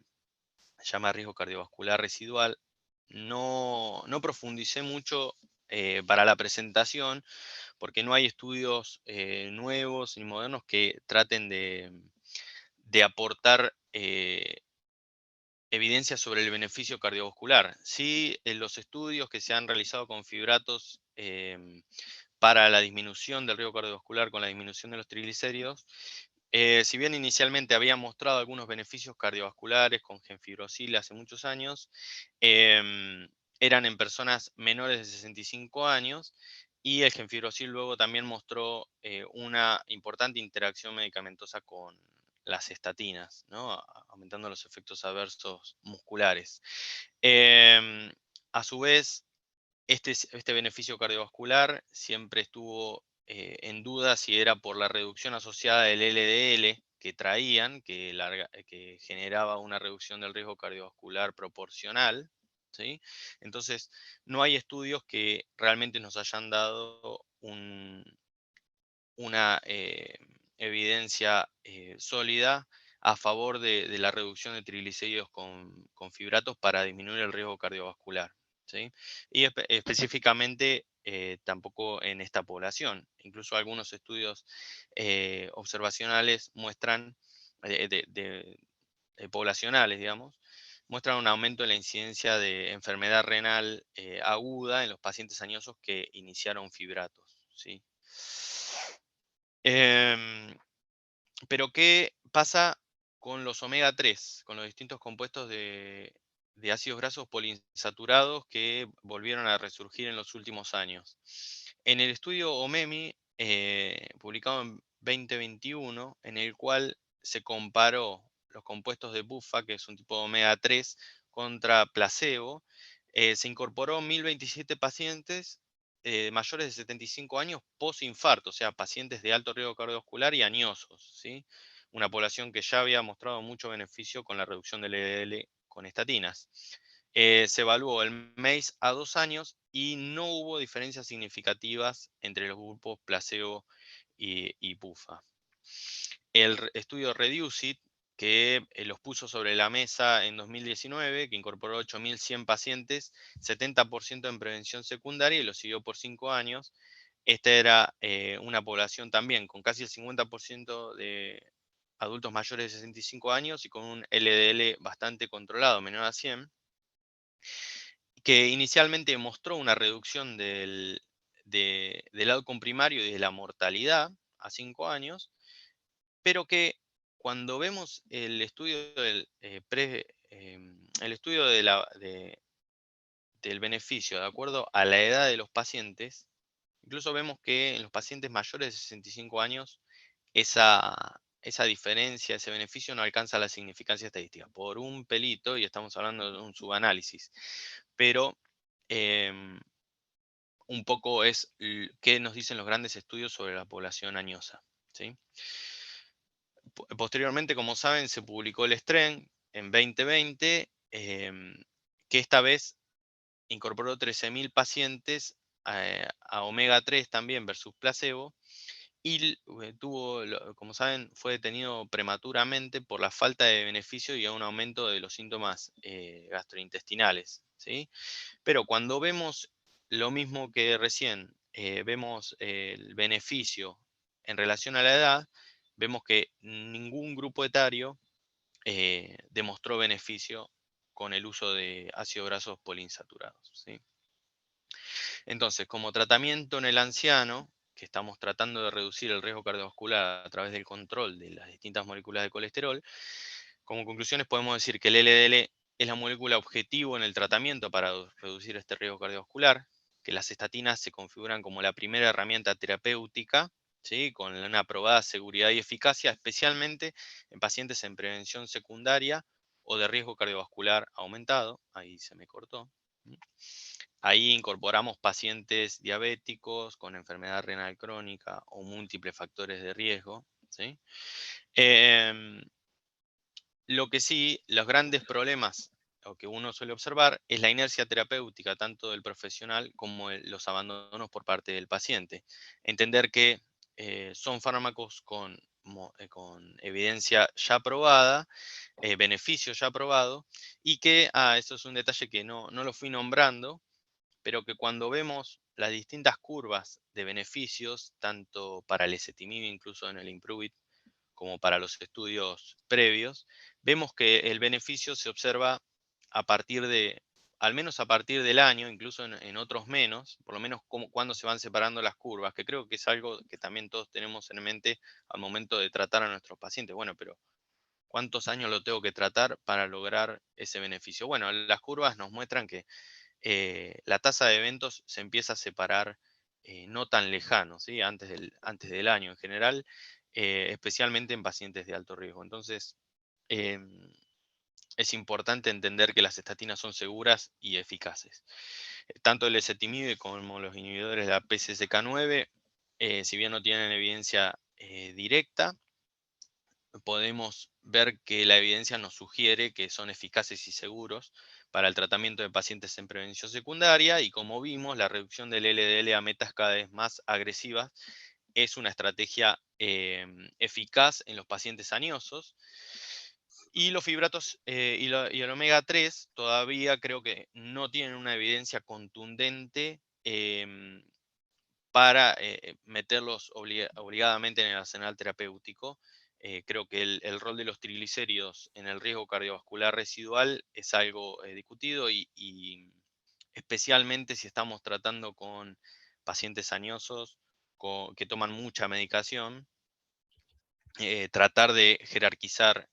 llama riesgo cardiovascular residual, no profundicé mucho para la presentación, porque no hay estudios nuevos ni modernos que traten de aportar evidencia sobre el beneficio cardiovascular. Sí, en los estudios que se han realizado con fibratos para la disminución del riesgo cardiovascular con la disminución de los triglicéridos, si bien inicialmente habían mostrado algunos beneficios cardiovasculares con gemfibrosil hace muchos años, eran en personas menores de 65 años, y el gemfibrosil luego también mostró una importante interacción medicamentosa con las estatinas, ¿no? Aumentando los efectos adversos musculares. A su vez, este beneficio cardiovascular siempre estuvo en duda si era por la reducción asociada del LDL que traían, que generaba una reducción del riesgo cardiovascular proporcional, ¿sí? Entonces, no hay estudios que realmente nos hayan dado una evidencia sólida a favor de la reducción de triglicéridos con fibratos para disminuir el riesgo cardiovascular, ¿sí? Y específicamente tampoco en esta población. Incluso algunos estudios observacionales muestran, poblacionales, digamos, muestran un aumento en la incidencia de enfermedad renal aguda en los pacientes añosos que iniciaron fibratos, ¿sí? Pero ¿qué pasa con los omega 3, con los distintos compuestos de ácidos grasos poliinsaturados que volvieron a resurgir en los últimos años? En el estudio OMEMI, publicado en 2021, en el cual se comparó los compuestos de BUFA, que es un tipo de omega 3, contra placebo, se incorporó 1.027 pacientes mayores de 75 años posinfarto, o sea, pacientes de alto riesgo cardiovascular y añosos, ¿sí? Una población que ya había mostrado mucho beneficio con la reducción del LDL con estatinas. Se evaluó el MACE a 2 años y no hubo diferencias significativas entre los grupos placebo y PUFA. El estudio REDUCE-IT, que los puso sobre la mesa en 2019, que incorporó 8.100 pacientes, 70% en prevención secundaria y lo siguió por 5 años. Esta era una población también con casi el 50% de adultos mayores de 65 años y con un LDL bastante controlado, menor a 100, que inicialmente mostró una reducción del outcome primario y de la mortalidad a 5 años, pero que cuando vemos el estudio del beneficio de acuerdo a la edad de los pacientes, incluso vemos que en los pacientes mayores de 65 años esa diferencia, ese beneficio no alcanza la significancia estadística por un pelito, y estamos hablando de un subanálisis, pero un poco es qué nos dicen los grandes estudios sobre la población añosa, ¿sí? Posteriormente, como saben, se publicó el STRENG en 2020, que esta vez incorporó 13.000 pacientes a omega 3 también versus placebo, y como saben, fue detenido prematuramente por la falta de beneficio y a un aumento de los síntomas gastrointestinales, ¿sí? Pero cuando vemos lo mismo que recién, vemos el beneficio en relación a la edad, vemos que ningún grupo etario demostró beneficio con el uso de ácidos grasos poliinsaturados, ¿sí? Entonces, como tratamiento en el anciano, que estamos tratando de reducir el riesgo cardiovascular a través del control de las distintas moléculas de colesterol, como conclusiones podemos decir que el LDL es la molécula objetivo en el tratamiento para reducir este riesgo cardiovascular, que las estatinas se configuran como la primera herramienta terapéutica, ¿sí? Con una aprobada seguridad y eficacia, especialmente en pacientes en prevención secundaria o de riesgo cardiovascular aumentado. Ahí se me cortó. Ahí incorporamos pacientes diabéticos con enfermedad renal crónica o múltiples factores de riesgo, ¿sí? Lo que sí, los grandes problemas, o que uno suele observar, es la inercia terapéutica, tanto del profesional como los abandonos por parte del paciente. Entender que son fármacos con evidencia ya probada, beneficio ya probado, y que, eso es un detalle que no lo fui nombrando, pero que cuando vemos las distintas curvas de beneficios, tanto para el ezetimibe, incluso en el IMPROVE-IT, como para los estudios previos, vemos que el beneficio se observa a partir de, al menos a partir del año, incluso en otros menos, por lo menos cuando se van separando las curvas, que creo que es algo que también todos tenemos en mente al momento de tratar a nuestros pacientes. Bueno, pero ¿cuántos años lo tengo que tratar para lograr ese beneficio? Bueno, las curvas nos muestran que la tasa de eventos se empieza a separar no tan lejano, ¿sí? Antes del año en general, especialmente en pacientes de alto riesgo. Entonces, em, es importante entender que las estatinas son seguras y eficaces. Tanto el ezetimibe como los inhibidores de la PCSK9, si bien no tienen evidencia directa, podemos ver que la evidencia nos sugiere que son eficaces y seguros para el tratamiento de pacientes en prevención secundaria, y como vimos, la reducción del LDL a metas cada vez más agresivas es una estrategia eficaz en los pacientes añosos. Y los fibratos y el omega 3 todavía creo que no tienen una evidencia contundente para meterlos obligadamente en el arsenal terapéutico. Creo que el rol de los triglicéridos en el riesgo cardiovascular residual es algo discutido, y especialmente si estamos tratando con pacientes añosos que toman mucha medicación, tratar de jerarquizar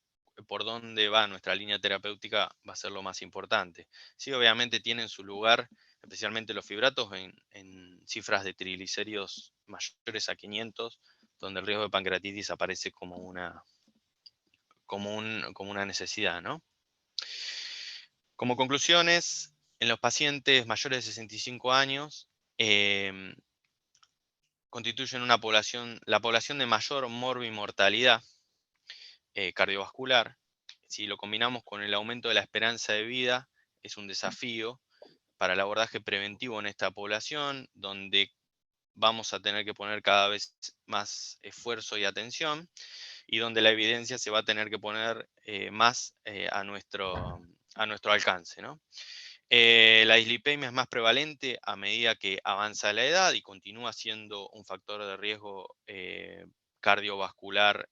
por dónde va nuestra línea terapéutica va a ser lo más importante. Sí, obviamente tienen su lugar, especialmente los fibratos, en cifras de triglicéridos mayores a 500, donde el riesgo de pancreatitis aparece como una necesidad, ¿no? Como conclusiones, en los pacientes mayores de 65 años, constituyen la población de mayor morbimortalidad cardiovascular. Si lo combinamos con el aumento de la esperanza de vida, es un desafío para el abordaje preventivo en esta población, donde vamos a tener que poner cada vez más esfuerzo y atención, y donde la evidencia se va a tener que poner más a nuestro alcance, ¿no? La dislipemia es más prevalente a medida que avanza la edad y continúa siendo un factor de riesgo cardiovascular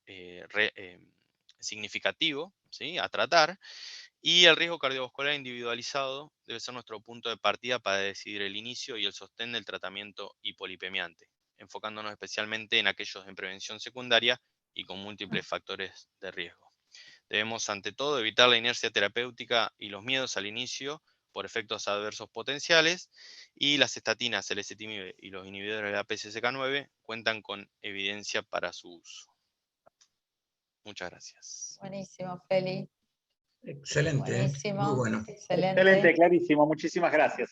significativo, ¿sí?, a tratar. Y el riesgo cardiovascular individualizado debe ser nuestro punto de partida para decidir el inicio y el sostén del tratamiento hipolipemiante, enfocándonos especialmente en aquellos en prevención secundaria y con múltiples factores de riesgo. Debemos, ante todo, evitar la inercia terapéutica y los miedos al inicio por efectos adversos potenciales, y las estatinas, el ezetimibe y los inhibidores de la PCSK9 cuentan con evidencia para su uso. Muchas gracias. Buenísimo, Feli. Excelente, Buenísimo. muy bueno. Excelente. Excelente, clarísimo. Muchísimas gracias.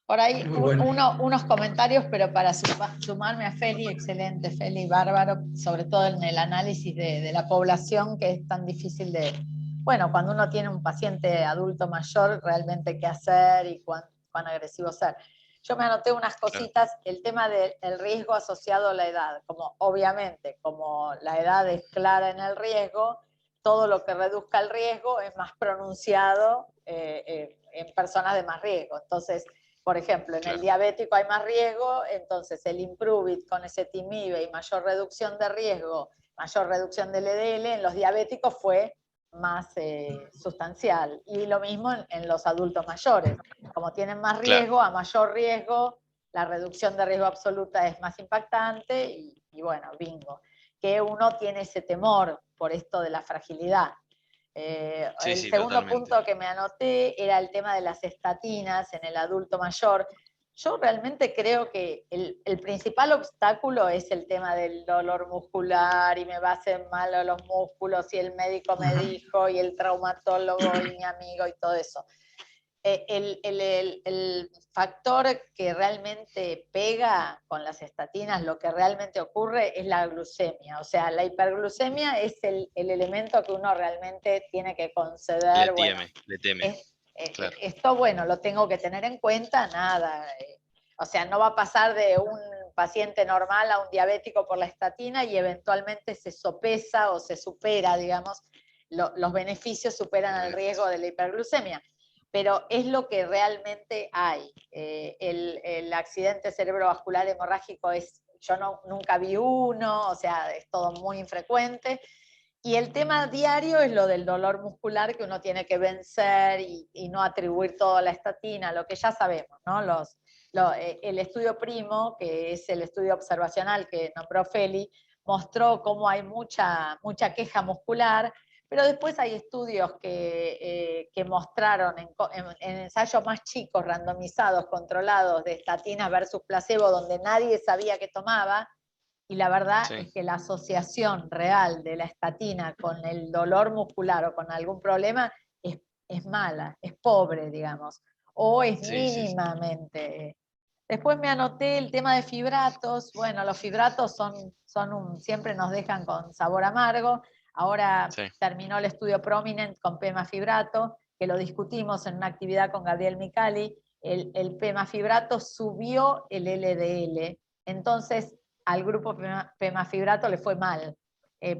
Por ahí Muy bueno. unos comentarios, pero para sumarme a Feli, excelente, Feli, bárbaro, sobre todo en el análisis de la población, que es tan difícil de... Bueno, cuando uno tiene un paciente adulto mayor, realmente qué hacer y cuán agresivo ser. Yo me anoté unas cositas, el tema del riesgo asociado a la edad, como obviamente, como la edad es clara en el riesgo, todo lo que reduzca el riesgo es más pronunciado en personas de más riesgo. Entonces, por ejemplo, en el diabético hay más riesgo, entonces el Improvit con ezetimibe y mayor reducción de riesgo, mayor reducción del LDL, en los diabéticos fue más sustancial. Y lo mismo en los adultos mayores. Como tienen más riesgo, a mayor riesgo, la reducción de riesgo absoluta es más impactante y bueno, bingo. Que uno tiene ese temor por esto de la fragilidad. El segundo punto que me anoté era el tema de las estatinas en el adulto mayor. Yo realmente creo que el principal obstáculo es el tema del dolor muscular y me va a hacer mal a los músculos y el médico me dijo y el traumatólogo y mi amigo y todo eso. El factor que realmente pega con las estatinas, lo que realmente ocurre es la glucemia. O sea, la hiperglucemia es el elemento que uno realmente tiene que conceder. Le teme. Claro. Esto, bueno, lo tengo que tener en cuenta, nada. O sea, no va a pasar de un paciente normal a un diabético por la estatina y eventualmente se sopesa o se supera, digamos, los beneficios superan el riesgo de la hiperglucemia. Pero es lo que realmente hay. El accidente cerebrovascular hemorrágico nunca vi uno, o sea, es todo muy infrecuente. Y el tema diario es lo del dolor muscular que uno tiene que vencer y no atribuir todo a la estatina, lo que ya sabemos, ¿no? El estudio PRIMO, que es el estudio observacional que nombró Feli, mostró cómo hay mucha queja muscular, pero después hay estudios que mostraron en ensayos más chicos, randomizados, controlados, de estatinas versus placebo, donde nadie sabía qué tomaba, y la verdad es que la asociación real de la estatina con el dolor muscular o con algún problema es mala, es pobre, digamos, o es mínimamente. Después me anoté el tema de fibratos. Bueno, los fibratos siempre nos dejan con sabor amargo. Ahora terminó el estudio Prominent con pemafibrato, que lo discutimos en una actividad con Gabriel Micali. El pemafibrato subió el LDL, entonces al grupo pemafibrato le fue mal,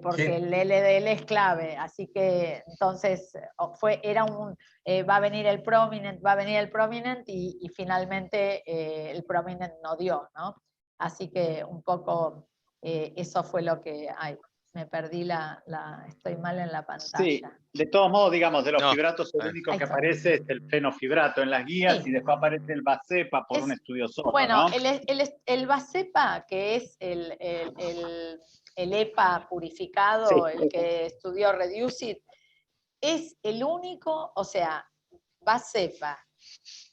porque el LDL es clave, así que entonces va a venir el Prominent, y finalmente el Prominent no dio, ¿no? Así que un poco eso fue lo que hay. Me perdí estoy mal en la pantalla. Sí, de todos modos, digamos, de los fibratos, el único que aparece es el fenofibrato en las guías, y después aparece el Vacepa por un estudio solo, bueno, ¿no? el Vacepa, que es el EPA purificado, el que estudió Reducit, es el único, o sea, Vacepa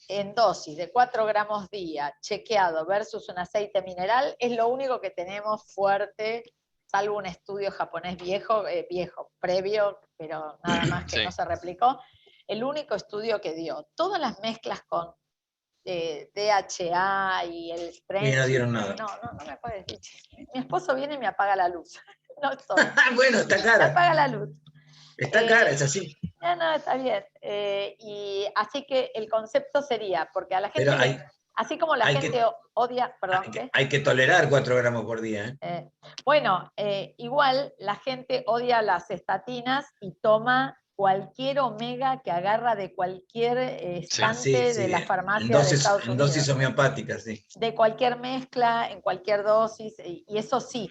en dosis de 4 gramos día, chequeado versus un aceite mineral, es lo único que tenemos fuerte, salvo un estudio japonés viejo, previo, pero nada más que no se replicó. El único estudio que dio. Todas las mezclas con DHA y el Y no Stretch. dieron nada. No me puedes decir. Mi esposo viene y me apaga la luz. No estoy. Bueno, está Me cara. apaga la luz. Está cara, es así. No, está bien. Y así que el concepto sería, porque a la gente, Pero así como la hay gente que- odia, perdón, ¿qué? hay que tolerar 4 gramos por día. Bueno, igual la gente odia las estatinas y toma cualquier omega que agarra de cualquier estante de la farmacia de Estados En Unidos. dosis homeopáticas, sí. De cualquier mezcla, en cualquier dosis, y eso sí.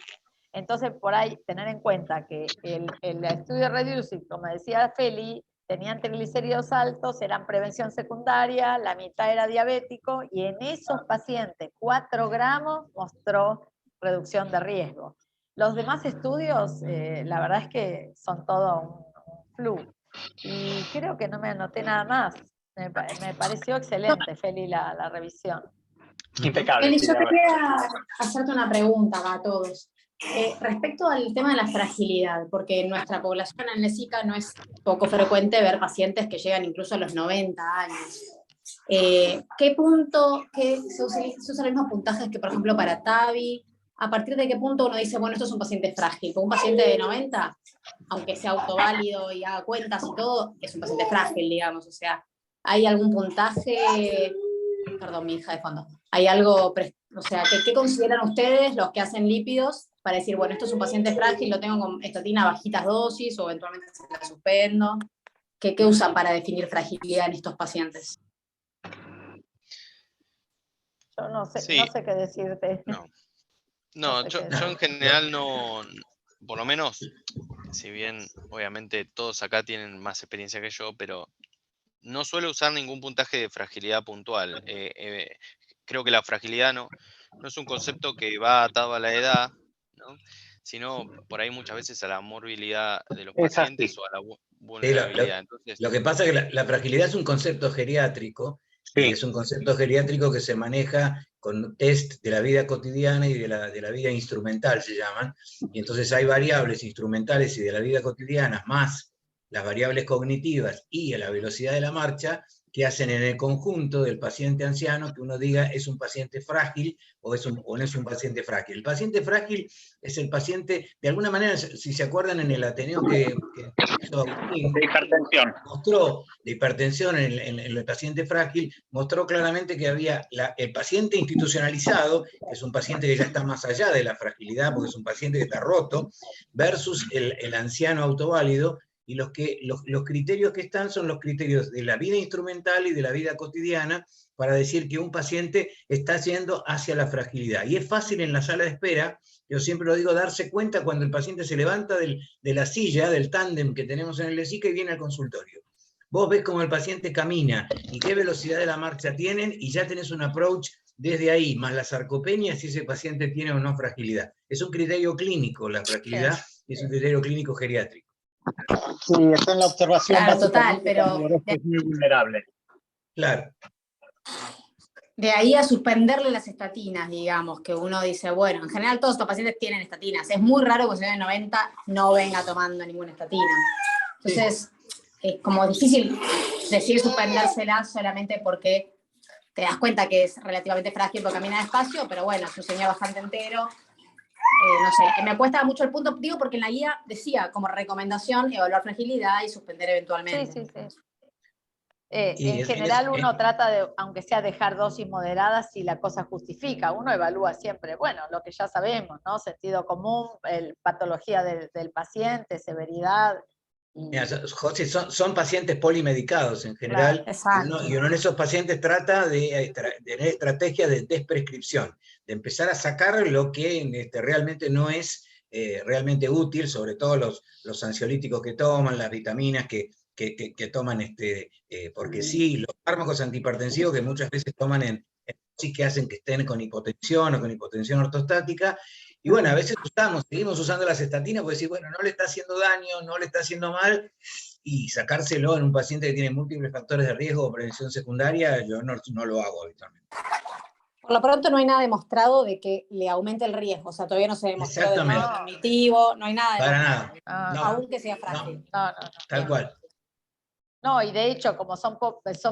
Entonces, por ahí, tener en cuenta que el estudio Reducing, como decía Feli, tenían triglicéridos altos, eran prevención secundaria, la mitad era diabético, y en esos pacientes, 4 gramos mostró reducción de riesgo. Los demás estudios, la verdad es que son todo un flu. Y creo que no me anoté nada más. Me pareció excelente, Feli, la revisión. Impecable. Feli, sí, yo la verdad. quería hacerte una pregunta a todos. Respecto al tema de la fragilidad, porque en nuestra población en Lesica no es poco frecuente ver pacientes que llegan incluso a los 90 años. ¿Qué punto se usan los mismos puntajes que, por ejemplo, para TAVI? ¿A partir de qué punto uno dice, bueno, esto es un paciente frágil? Porque un paciente de 90, aunque sea autoválido y haga cuentas y todo, es un paciente frágil, digamos. O sea, ¿hay algún puntaje? Perdón, mi hija de fondo. ¿Hay algo, o sea, qué consideran ustedes los que hacen lípidos para decir, bueno, esto es un paciente frágil, lo tengo con estatina a bajitas dosis o eventualmente se la suspendo? ¿Qué usan para definir fragilidad en estos pacientes? Yo no sé, Sí. no sé qué decirte. No, sé yo qué en general no, por lo menos, si bien obviamente todos acá tienen más experiencia que yo, pero no suelo usar ningún puntaje de fragilidad puntual. Creo que la fragilidad no es un concepto que va atado a la edad, ¿no? Sino por ahí muchas veces a la morbilidad de los Es así. pacientes o a la Sí, vulnerabilidad. Entonces, lo que pasa es que la fragilidad es un concepto geriátrico, y Sí. es un concepto geriátrico que se maneja con test de la vida cotidiana y de la vida instrumental, se llaman. Y entonces hay variables instrumentales y de la vida cotidiana, más las variables cognitivas y la velocidad de la marcha, que hacen en el conjunto del paciente anciano que uno diga es un paciente frágil o no es un paciente frágil. El paciente frágil es el paciente, de alguna manera, si se acuerdan en el Ateneo que hizo Agustín, De hipertensión. mostró de hipertensión en el paciente frágil, mostró claramente que había el paciente institucionalizado, que es un paciente que ya está más allá de la fragilidad, porque es un paciente que está roto, versus el anciano autoválido, y los criterios que están son los criterios de la vida instrumental y de la vida cotidiana, para decir que un paciente está yendo hacia la fragilidad. Y es fácil en la sala de espera, yo siempre lo digo, darse cuenta cuando el paciente se levanta de la silla, del tándem que tenemos en el Lesica y viene al consultorio. Vos ves cómo el paciente camina y qué velocidad de la marcha tienen, y ya tenés un approach desde ahí, más la sarcopenia, si ese paciente tiene o no fragilidad. Es un criterio clínico, la fragilidad, es un criterio clínico geriátrico. Sí, está en la observación. Claro, total, básicamente, pero cuando esto es muy vulnerable. Claro. De ahí a suspenderle las estatinas, digamos, que uno dice, bueno, en general todos estos pacientes tienen estatinas. Es muy raro que un señor de 90 no venga tomando ninguna estatina. Entonces, es como difícil decir suspendérselas solamente porque te das cuenta que es relativamente frágil porque camina despacio, pero bueno, es un señor bastante entero. No sé, me cuesta mucho el punto, digo, porque en la guía decía como recomendación evaluar fragilidad y suspender eventualmente. Sí. En general uno trata de, aunque sea dejar dosis moderadas si la cosa justifica. Uno evalúa siempre, bueno, lo que ya sabemos, ¿no? Sentido común, patología del paciente, severidad. Mira, José, son pacientes polimedicados en general, Claro, y uno en esos pacientes trata de tener estrategias de desprescripción, de empezar a sacar lo que realmente no es realmente útil, sobre todo los ansiolíticos que toman, las vitaminas que toman, porque sí, los fármacos antihipertensivos que muchas veces toman en dosis que hacen que estén con hipotensión o con hipotensión ortostática. Y bueno, a veces seguimos usando las estatinas porque decir, bueno, no le está haciendo daño, no le está haciendo mal, y sacárselo en un paciente que tiene múltiples factores de riesgo o prevención secundaria, yo no lo hago habitualmente. Por lo pronto no hay nada demostrado de que le aumente el riesgo, o sea, todavía no se demostró de modo cognitivo, no hay nada Para demostrado, nada. No, aunque sea frágil. No. Tal cual. No, y de hecho, como son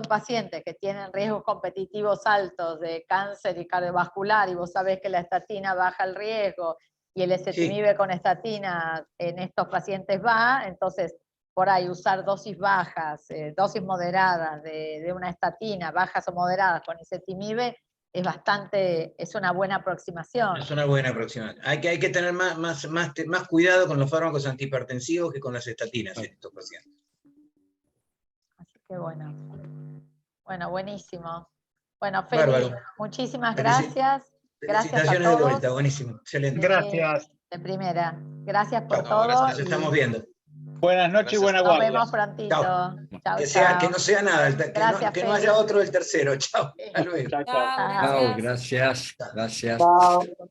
pacientes que tienen riesgos competitivos altos de cáncer y cardiovascular, y vos sabés que la estatina baja el riesgo, y el ezetimibe con estatina en estos pacientes va, entonces por ahí usar dosis bajas, dosis moderadas de una estatina, bajas o moderadas con ezetimibe, es una buena aproximación. Es una buena aproximación. Hay que tener más cuidado con los fármacos antihipertensivos que con las estatinas en estos pacientes. Así que bueno. Bueno, buenísimo. Bueno, Feli, Bárbaro. muchísimas gracias. Gracias a Felicitaciones de todos. vuelta, buenísimo, excelente. Gracias. De primera. Gracias por Chau, todo. gracias. Nos estamos y viendo. Buenas noches y Gracias. buena Nos guardia. vemos prontito. Chau. Chau, Que chau. no sea nada, Gracias, que no Feli. haya otro del tercero. Chao, hasta luego. Chao, chao. Chao, Chao. Chao, gracias. gracias. Chao.